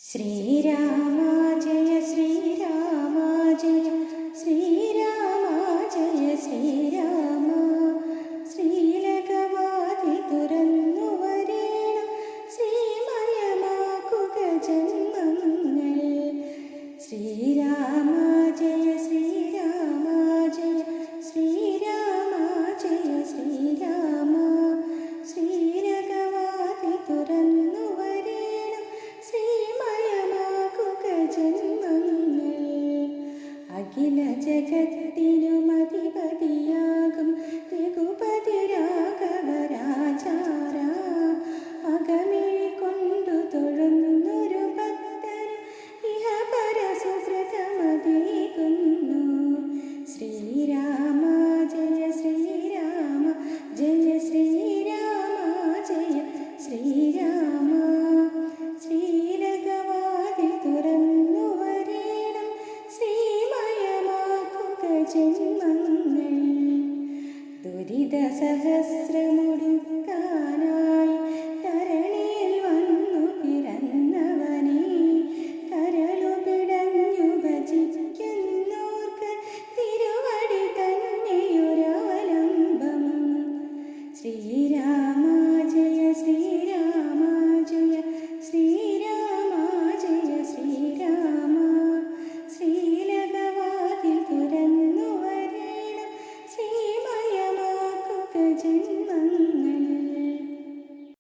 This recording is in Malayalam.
ശ്രീരാമ ജയ ശ്രീരാമ ജയ ശ്രീരാമ ജയ ശ്രീരാമ ശ്രീലകവാതി തുറന്നു വരേണം ശ്രീമയമാക്കുക ജന്മങ്ങൾ ശ്രീരാമ ജയ ശ്രീരാമ ജയ ശ്രീരാമ ജയ ശ്രീരാമ ശ്രീലകവാതി തുറന്നു വരേണം ശ്രീമയമാക്കുക ജന്മങ്ങൾ അഖില ജഗത്തി